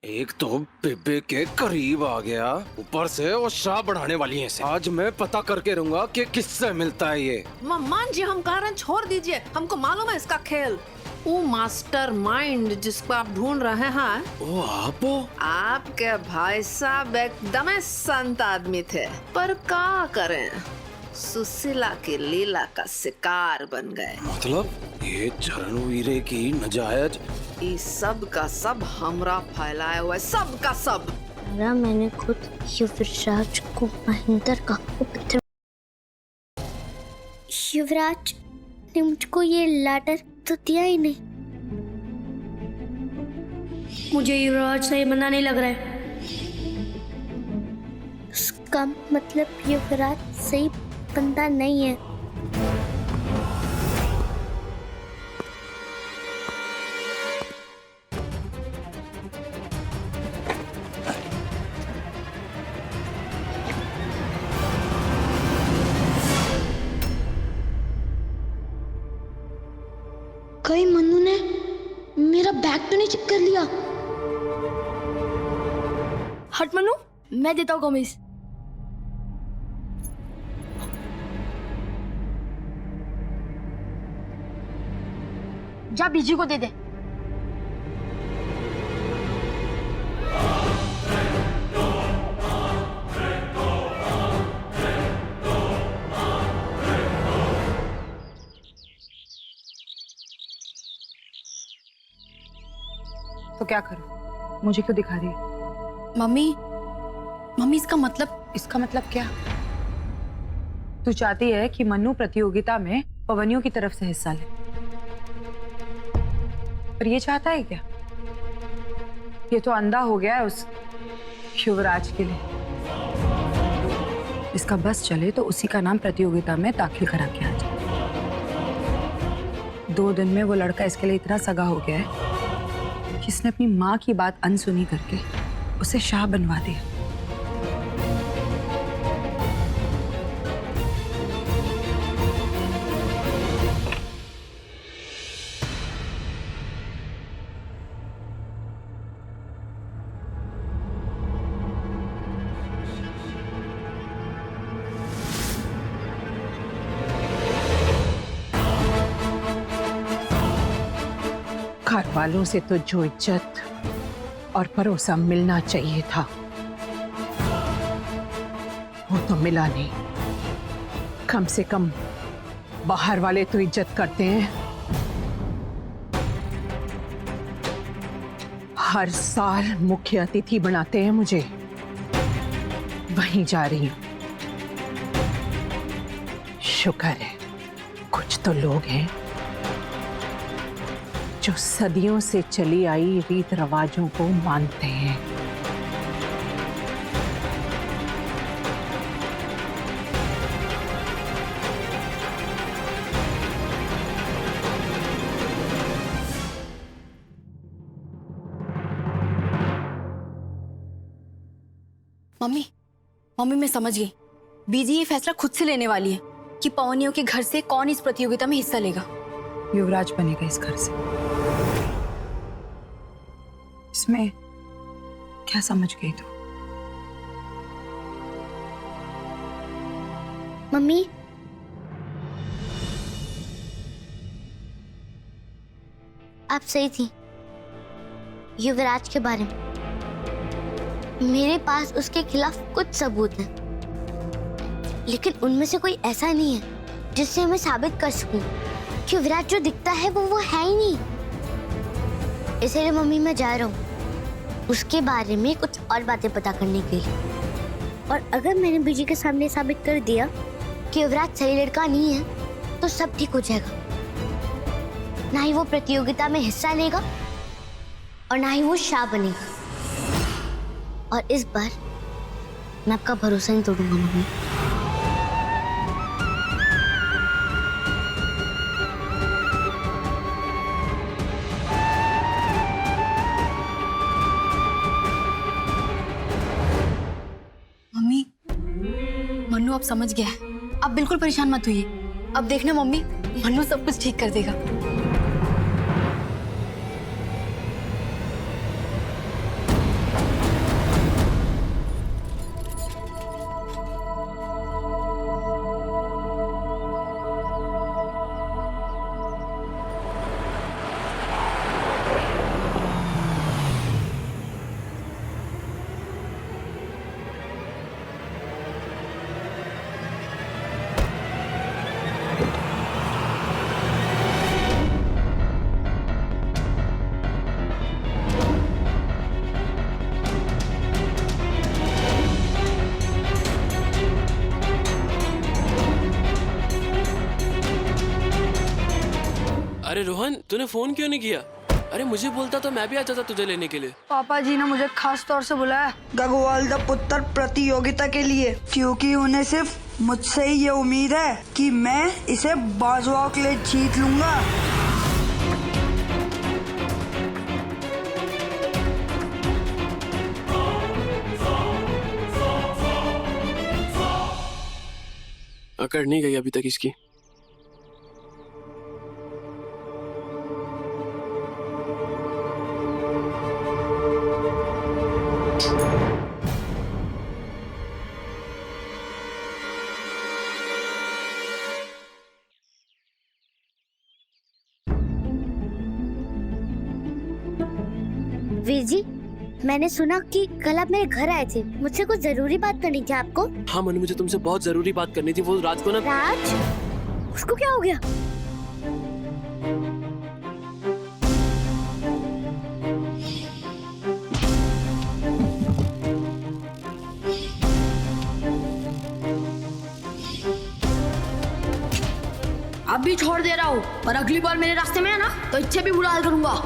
एक तो बेबे के करीब आ गया, ऊपर से वो शाह बढ़ाने वाली है। आज मैं पता करके रहूंगा कि किससे मिलता है ये। मान जी, हम कारण छोड़ दीजिए, हमको मालूम है इसका खेल। वो मास्टर माइंड जिसको आप ढूंढ रहे हैं, वो आपके भाई साहब एकदम संत आदमी थे, पर क्या करें, सुशीला की लीला का शिकार बन गए। मतलब ये चरणवीरे की नजायज ये सब का सब हमरा फैलाया हुआ है, सब का सब। मैंने खुद युवराज को महेंद्र का पुत्र। युवराज ने मुझको ये लेटर तो दिया ही नहीं। मुझे युवराज सही बंदा नहीं लग रहा है। उसका मतलब युवराज सही बंदा नहीं है। कहीं मन्नू ने मेरा बैग तो नहीं चेक कर लिया? हट मन्नू, मैं देता हूँ कमीज। जा बीजी को दे दे। तो क्या करूं? मुझे क्यों दिखा रही है? मम्मी इसका मतलब क्या? तू चाहती है कि मन्नू प्रतियोगिता में पवनियों की तरफ से हिस्सा ले, पर ये चाहता है क्या? ये तो अंधा हो गया है उस युवराज के लिए। इसका बस चले तो उसी का नाम प्रतियोगिता में दाखिल करा के आ जाए। 2 दिन में वो लड़का इसके लिए इतना सगा हो गया है कि इसने अपनी माँ की बात अनसुनी करके उसे शाह बनवा दिया। घर वालों से तो जो इज्जत और भरोसा मिलना चाहिए था वो तो मिला नहीं। कम से कम बाहर वाले तो इज्जत करते हैं। हर साल मुख्य अतिथि बनाते हैं मुझे, वहीं जा रही हूं। शुक्र है कुछ तो लोग हैं जो सदियों से चली आई रीत रिवाजों को मानते हैं। मम्मी मैं समझ गई। बीजी ये फैसला खुद से लेने वाली है कि पवनियों के घर से कौन इस प्रतियोगिता में हिस्सा लेगा। युवराज बनेगा इस घर से। इसमें क्या समझ गई तू? मम्मी, आप सही थी युवराज के बारे में। मेरे पास उसके खिलाफ कुछ सबूत हैं, लेकिन उनमें से कोई ऐसा नहीं है जिससे मैं साबित कर सकूं कि युवराज जो दिखता है वो है ही नहीं। इसलिए मम्मी मैं जा रहा हूँ उसके बारे में कुछ और बातें पता करने के लिए। और अगर मैंने बीजी के सामने साबित कर दिया कि युवराज सही लड़का नहीं है तो सब ठीक हो जाएगा। ना ही वो प्रतियोगिता में हिस्सा लेगा और ना ही वो शाह बनेगा। और इस बार मैं आपका भरोसा नहीं तोड़ूंगा मम्मी। मम्मी, मन्नू अब समझ गया है। अब बिल्कुल परेशान मत होइए। अब देखना मम्मी, मन्नू सब कुछ ठीक कर देगा। अरे रोहन, तूने फोन क्यों नहीं किया? अरे मुझे बोलता तो मैं भी आ जाता तुझे लेने के लिए। पापा जी ने मुझे खास तौर से बुलाया गगवाल द पुत्र प्रतियोगिता के लिए, क्योंकि उन्हें सिर्फ मुझसे ही ये उम्मीद है कि मैं इसे बाजुओं के लिए जीत लूंगा। अकड़ नहीं गई अभी तक इसकी। वीर जी, मैंने सुना कि कल आप मेरे घर आए थे, मुझसे कुछ जरूरी बात करनी थी आपको। हाँ मनु, मुझे तुमसे बहुत जरूरी बात करनी थी। वो रात को ना। राज, उसको क्या हो गया? अब भी छोड़ दे रहा हूँ, पर अगली बार मेरे रास्ते में है ना तो इससे भी बुरा हाल करूंगा।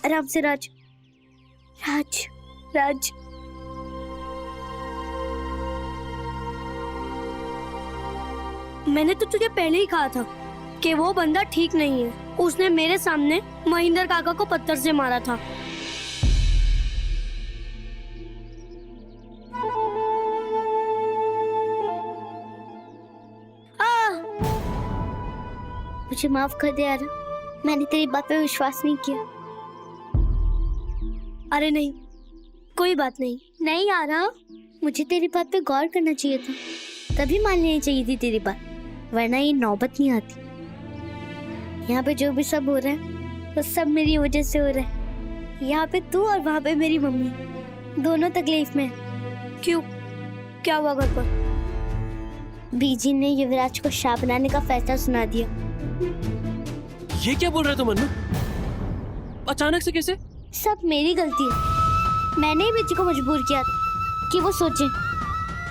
आराम से राज। राज, राज। मैंने तो तुझे पहले ही कहा था कि वो बंदा ठीक नहीं है। उसने मेरे सामने महेंद्र काका को पत्थर से मारा था। मुझे माफ कर दे यार, मैंने तेरी बात पे विश्वास नहीं किया। अरे नहीं, कोई बात नहीं। नहीं आ रहा, मुझे तेरी बात पे गौर करना चाहिए था, तभी मान लेनी चाहिए थी तेरी बात, वरना ये नौबत नहीं आती। यहाँ पे जो भी सब हो रहा है वो सब मेरी वजह से हो रहा है। यहाँ पे तू और वहाँ पे मेरी मम्मी दोनों तकलीफ में। क्यों, क्या हुआ घर पर? बीजी ने युवराज को शाह बनाने का फैसला सुना दिया। ये क्या बोल रहे हो मन्नू? अचानक से कैसे? सब मेरी गलती है। मैंने ही बीजी को मजबूर किया कि वो सोचे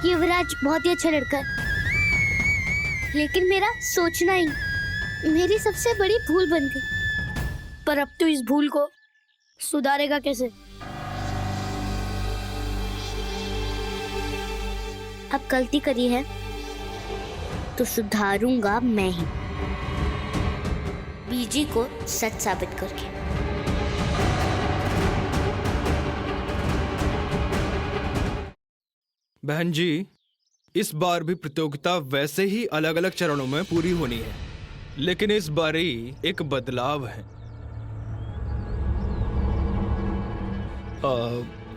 युवराज बहुत ही अच्छा लड़का है, लेकिन मेरा सोचना ही मेरी सबसे बड़ी भूल बन गई। पर अब तो इस भूल को सुधारेगा कैसे? अब गलती करी है तो सुधारूंगा मैं ही, बीजी को सच साबित करके। बहन जी, इस बार भी प्रतियोगिता वैसे ही अलग अलग चरणों में पूरी होनी है, लेकिन इस बार ही एक बदलाव है।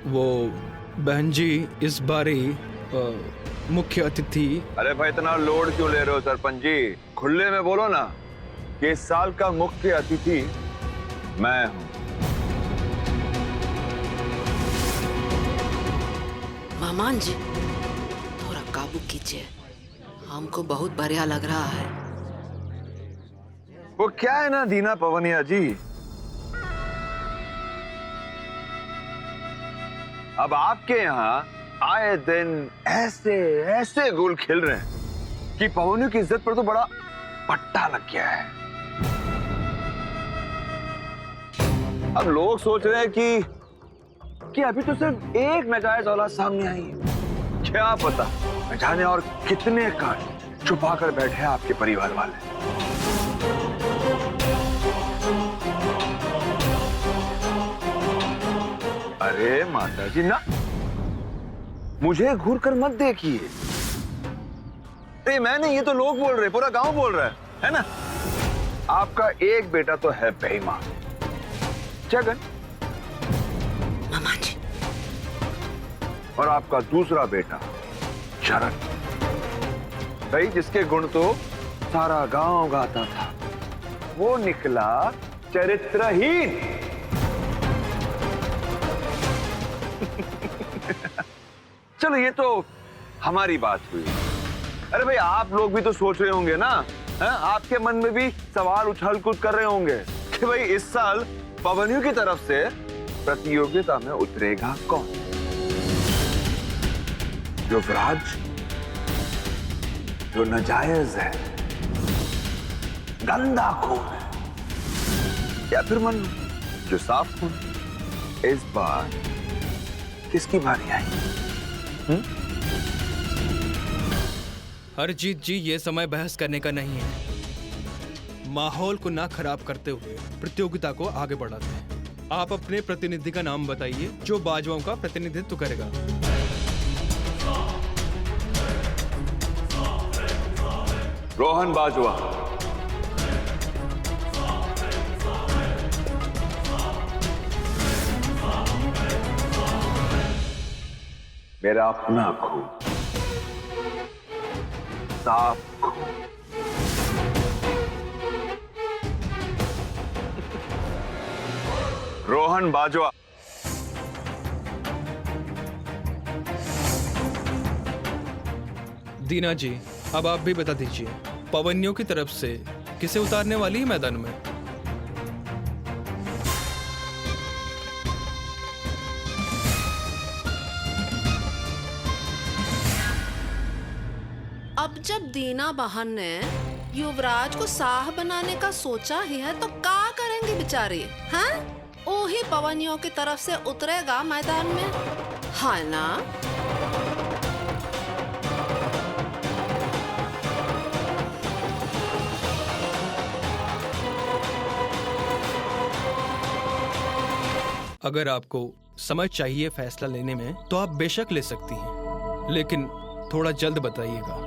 वो बहन जी, इस बार ही मुख्य अतिथि। अरे भाई इतना लोड क्यों ले रहे हो सरपंच जी? खुले में बोलो ना कि इस साल का मुख्य अतिथि मैं हूं। मेहमान जी, थोड़ा काबू कीजिए, हमको बहुत बढ़िया लग रहा है। वो क्या है ना दीना पवनिया जी, अब आपके यहाँ आए दिन ऐसे ऐसे गोल खेल रहे हैं कि पवनियों की इज्जत पर तो बड़ा पट्टा लग गया है। अब लोग सोच रहे हैं कि अभी तो सिर्फ एक नाजायज औलाद सामने आई है, क्या पता न जाने और कितने कांड छुपा कर बैठे हैं आपके परिवार वाले। अरे माता जी ना, मुझे घूर कर मत देखिए। मैं नहीं, ये तो लोग बोल रहे, पूरा गांव बोल रहा है ना? आपका एक बेटा तो है बेईमान, जगन, मामा जी, और आपका दूसरा बेटा शरण, भाई जिसके गुण तो सारा गांव गाता था, वो निकला चरित्रहीन। चलो ये तो हमारी बात हुई। अरे भाई आप लोग भी तो सोच रहे होंगे ना, है? आपके मन में भी सवाल उछल कूद कर रहे होंगे कि भाई इस साल पवनियों की तरफ से प्रतियोगिता में उतरेगा कौन? युवराज जो नाजायज है, गंदा खून है, या फिर मन्नू जो साफ खून? इस बार किसकी बारी आई? हरजीत जी, ये समय बहस करने का नहीं है। माहौल को ना खराब करते हुए प्रतियोगिता को आगे बढ़ाते हैं। आप अपने प्रतिनिधि का नाम बताइए जो बाजवाओं का प्रतिनिधित्व करेगा। रोहन बाजवा। मेरा अपना खून, साफ खून। रोहन बाजवा। दीना जी, अब आप भी बता दीजिए, पवनियों की तरफ से किसे उतारने वाली है मैदान में? अब जब दीना बहन ने युवराज को शाह बनाने का सोचा ही है तो क्या करेंगे बेचारी? हाँ, ओही पवनियों की तरफ से उतरेगा मैदान में, है ना? अगर आपको समय चाहिए फैसला लेने में तो आप बेशक ले सकती हैं, लेकिन थोड़ा जल्द बताइएगा।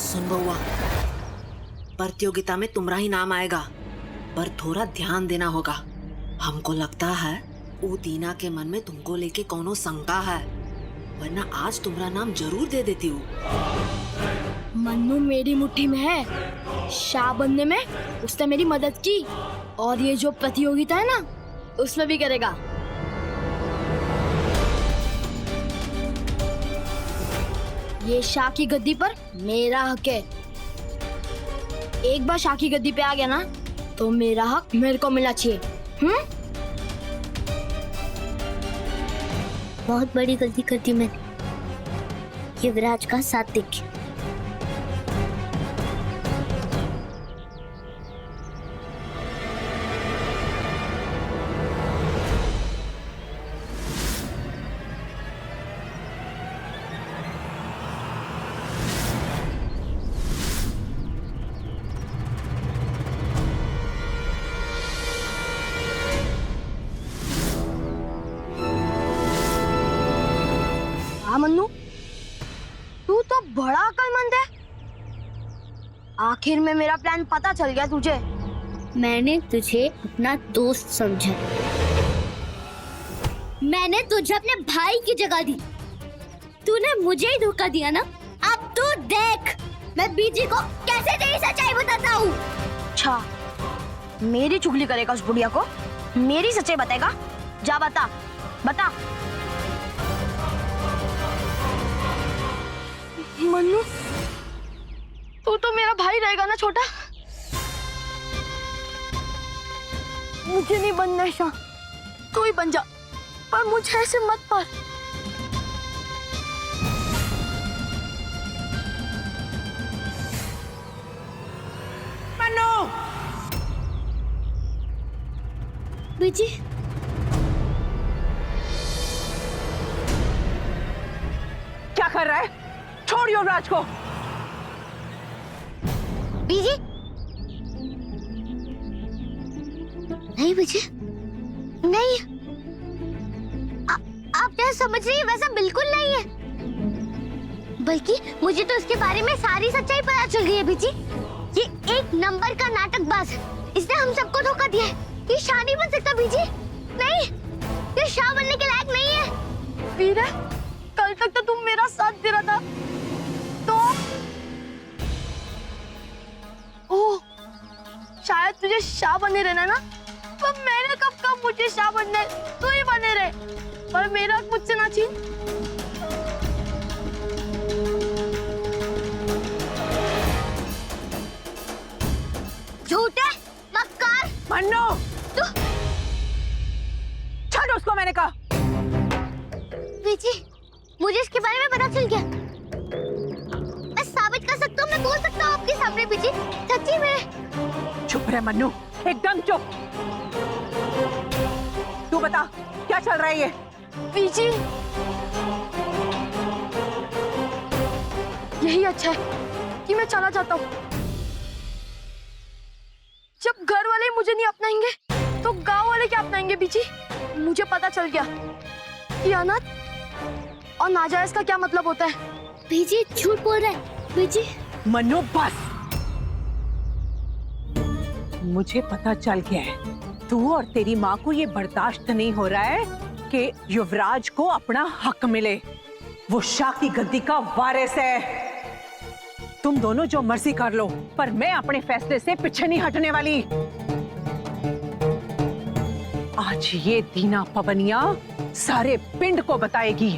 सुन बउआ, प्रतियोगिता में तुम्हारा ही नाम आएगा, पर थोड़ा ध्यान देना होगा। हमको लगता है वो दीना के मन में तुमको लेके कोनो शंका है, वरना आज तुम्हारा नाम जरूर दे देती हूँ। मन्नू मेरी मुट्ठी में है। शाह बनने में उसने मेरी मदद की, और ये जो प्रतियोगिता है ना, उसमें भी करेगा। ये शाह की गद्दी पर मेरा हक है। एक बार शाह की गद्दी पे आ गया ना, तो मेरा हक मेरे को मिलना चाहिए। बहुत बड़ी गलती कर दी मैंने युवराज का साथ देके। मन्नू, तू तो बड़ा अक्लमंद है। आखिर में मेरा प्लान पता चल गया तुझे। मैंने तुझे अपना दोस्त समझा, मैंने तुझे अपने भाई की जगह दी, तूने मुझे ही धोखा दिया ना। अब तू देख मैं बीजी को कैसे तेरी सच्चाई बताता हूँ। अच्छा, मेरी चुगली करेगा उस बुढ़िया को, मेरी सच्चाई बताएगा? जा बता बता। मन्नू, तू तो मेरा भाई रहेगा ना छोटा। मुझे नहीं बनना है शाह, तू ही बन जा, पर मुझे ऐसे मत पर। मन्नू, बीजी, क्या कर रहा है? छोड़ युवराज को। बीजी, नहीं बीजी, नहीं, आप क्या समझ रही है? वैसा बिल्कुल नहीं है, बल्कि मुझे तो उसके बारे में सारी सच्चाई पता चल गई है बीजी। ये एक नंबर का नाटकबाज है, इसने हम सबको धोखा दिया है। ये शाह नहीं बन सकता बीजी, नहीं, ये शाह बनने के लायक नहीं है। वीरे, कल तक तो तुम मेरा साथ दे रहा था, तो ओह, शायद तुझे शाह बने रहना ना, पर मैंने कब कब मुझे शाह बनने, तू ही बने रहे, पर मेरा मुझसे ना छीन। झूठे, मक्कार। मन्नू, तू छोड़ उसको, मैंने कहा। बीजी, मुझे इसके बारे में पता चल गया। मैं साबित कर सकता हूँ, मैं बोल सकता हूँ आपके सामने बीजी, सच्ची में। चुप रह मन्नू, एकदम चुप। तू बता क्या चल रहा है ये? बीजी, यही अच्छा है कि मैं चला जाता हूँ। जब घर वाले मुझे नहीं अपनाएंगे तो गांव वाले क्या अपनाएंगे बीजी? मुझे पता चल गया कि अनाथ और नाजायज का क्या मतलब होता है। बीजी झूठ बोल रहा है बीजी। मन्नू बस, मुझे पता चल गया है तू और तेरी माँ को ये बर्दाश्त नहीं हो रहा है कि युवराज को अपना हक मिले। वो शाह की गद्दी का वारिस है। तुम दोनों जो मर्जी कर लो, पर मैं अपने फैसले से पीछे नहीं हटने वाली। आज ये दीना पवनिया सारे पिंड को बताएगी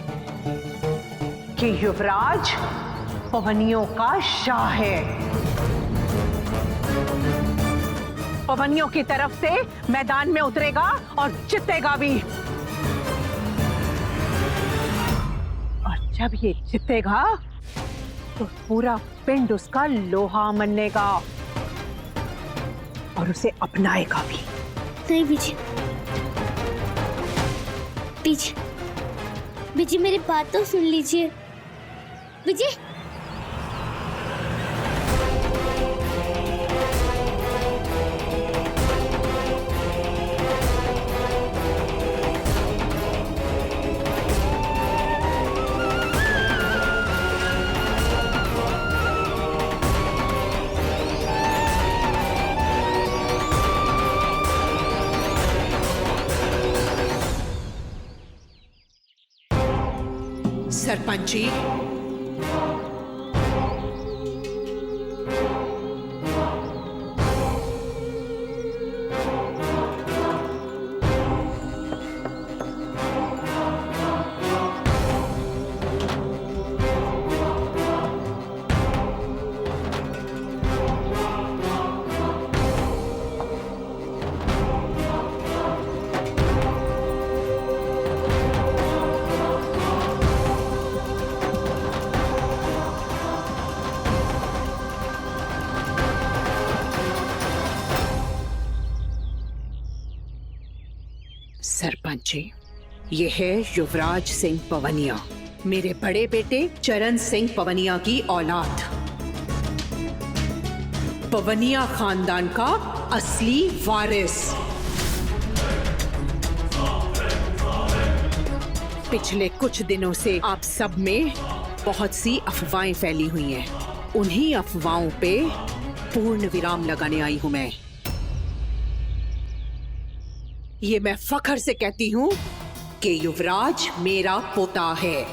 कि युवराज पवनियों का शाह है। पवनियों की तरफ से मैदान में उतरेगा और जीतेगा भी। और जब ये जीतेगा तो पूरा पिंड उसका लोहा मनेगा और उसे अपनाएगा भी। नहीं बीजी, बीजी, बीजी मेरी बात तो सुन लीजिए। बीजी, सरपंच जी, सरपंच जी, ये है युवराज सिंह पवनिया, मेरे बड़े बेटे चरण सिंह पवनिया की औलाद, पवनिया खानदान का असली वारिस। पिछले कुछ दिनों से आप सब में बहुत सी अफवाहें फैली हुई हैं। उन्हीं अफवाहों पे पूर्ण विराम लगाने आई हूं मैं। ये मैं फख्र से कहती हूँ कि युवराज मेरा पोता है,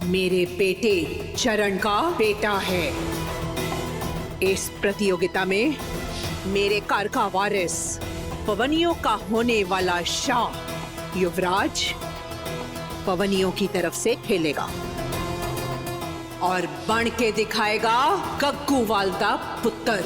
मेरे बेटे चरण का बेटा है। इस प्रतियोगिता में मेरे घर का वारिस, पवनियों का होने वाला शाह युवराज पवनियों की तरफ से खेलेगा और बन के दिखाएगा गग्गू वालदा पुत्र।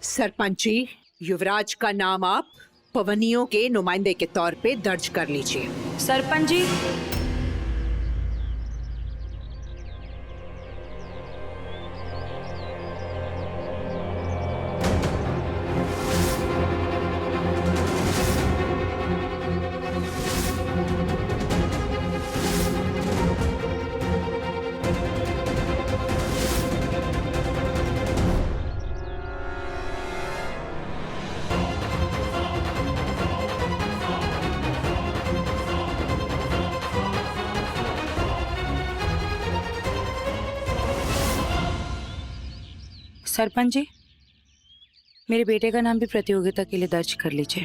सरपंच जी, युवराज का नाम आप पवनियों के नुमाइंदे के तौर पे दर्ज कर लीजिए। सरपंच जी, सरपंच जी, मेरे बेटे का नाम भी प्रतियोगिता के लिए दर्ज कर लीजिए।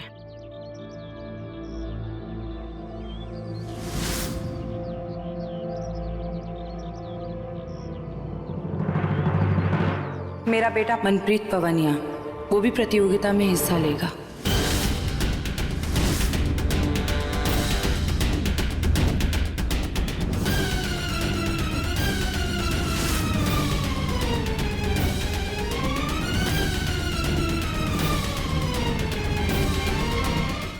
मेरा बेटा मनप्रीत पवनिया, वो भी प्रतियोगिता में हिस्सा लेगा।